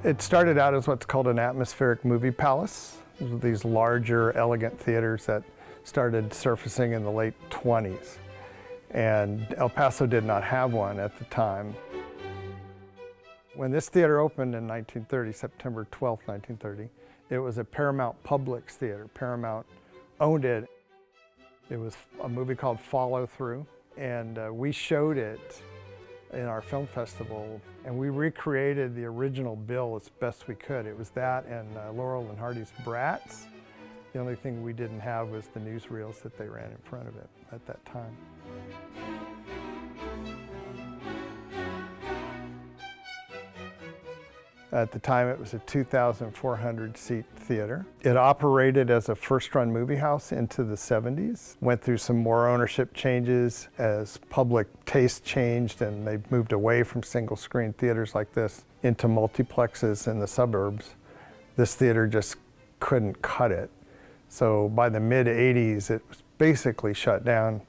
It started out as what's called an atmospheric movie palace. These larger, elegant theaters that started surfacing in the late 20s. And El Paso did not have one at the time. When this theater opened in 1930, September 12, 1930, it was a Paramount Publix theater. Paramount owned it. It was a movie called Follow Through, and we showed it in our film festival, and we recreated the original bill as best we could. It was that and Laurel and Hardy's Bratz. The only thing we didn't have was the newsreels that they ran in front of it at that time. At the time, it was a 2,400 seat theater. It operated as a first-run movie house into the 70s. Went through some more ownership changes as public taste changed and they moved away from single-screen theaters like this into multiplexes in the suburbs. This theater just couldn't cut it. So by the mid-80s, it was basically shut down,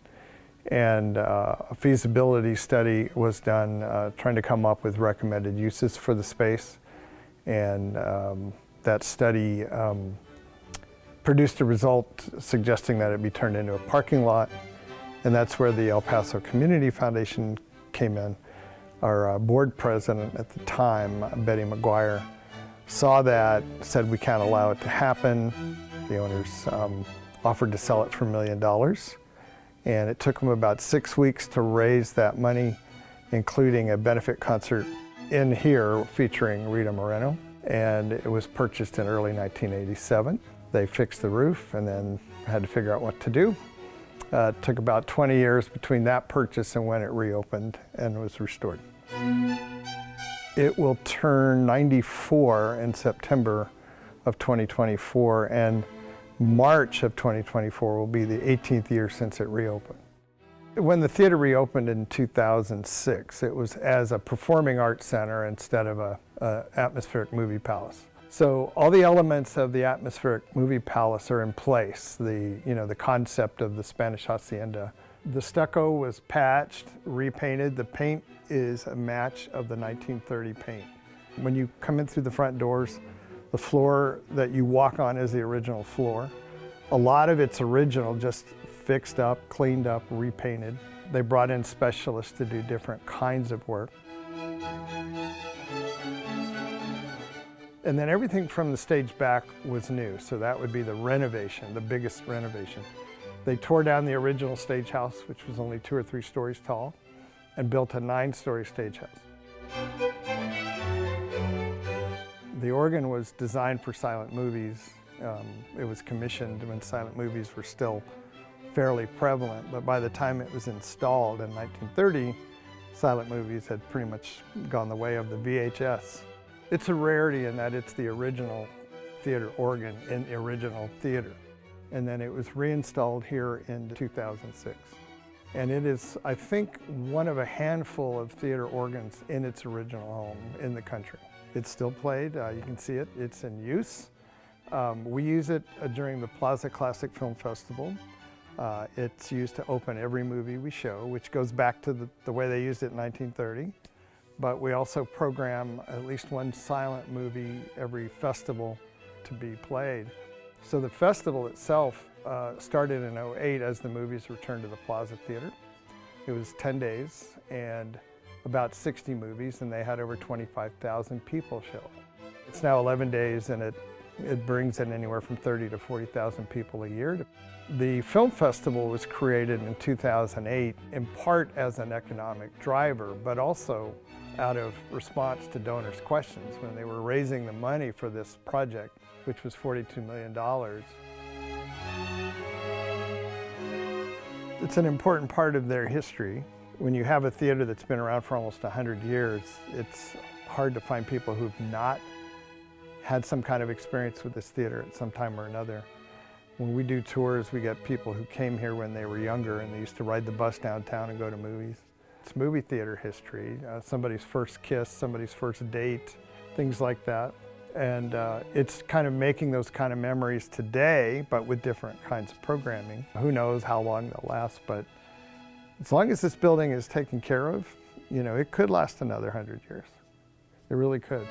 and a feasibility study was done trying to come up with recommended uses for the space. And that study produced a result suggesting that it be turned into a parking lot. And that's where the El Paso Community Foundation came in. Our board president at the time, Betty McGuire, saw that, said we can't allow it to happen. The owners offered to sell it for $1 million. And it took them about 6 weeks to raise that money, including a benefit concert in here featuring Rita Moreno, and it was purchased in early 1987. They fixed the roof and then had to figure out what to do. It took about 20 years between that purchase and when it reopened and was restored. It will turn 94 in September of 2024, and March of 2024 will be the 18th year since it reopened. When the theater reopened in 2006, it was as a performing arts center instead of a atmospheric movie palace. So all the elements of the atmospheric movie palace are in place. The concept of the Spanish hacienda. The stucco was patched, repainted. The paint is a match of the 1930 paint. When you come in through the front doors, the floor that you walk on is the original floor. A lot of it's original, just fixed up, cleaned up, repainted. They brought in specialists to do different kinds of work. And then everything from the stage back was new, so that would be the renovation, the biggest renovation. They tore down the original stage house, which was only 2 or 3 stories tall, and built a 9-story stage house. The organ was designed for silent movies. It was commissioned when silent movies were still fairly prevalent, but by the time it was installed in 1930, silent movies had pretty much gone the way of the VHS. It's a rarity in that it's the original theater organ in the original theater. And then it was reinstalled here in 2006. And it is, I think, one of a handful of theater organs in its original home in the country. It's still played, you can see it, it's in use. We use it during the Plaza Classic Film Festival. It's used to open every movie we show, which goes back to the way they used it in 1930. But we also program at least one silent movie every festival to be played. So the festival itself started in '08 as the movies returned to the Plaza Theatre. It was 10 days and about 60 movies, and they had over 25,000 people show up. It's now 11 days, and it brings in anywhere from 30 to 40,000 people a year. The film festival was created in 2008 in part as an economic driver, but also out of response to donors' questions when they were raising the money for this project, which was $42 million. It's an important part of their history. When you have a theater that's been around for almost 100 years, it's hard to find people who've not had some kind of experience with this theater at some time or another. When we do tours, we get people who came here when they were younger and they used to ride the bus downtown and go to movies. It's movie theater history, somebody's first kiss, somebody's first date, things like that. And it's kind of making those kind of memories today, but with different kinds of programming. Who knows how long they'll last, but as long as this building is taken care of, it could last another 100 years. It really could.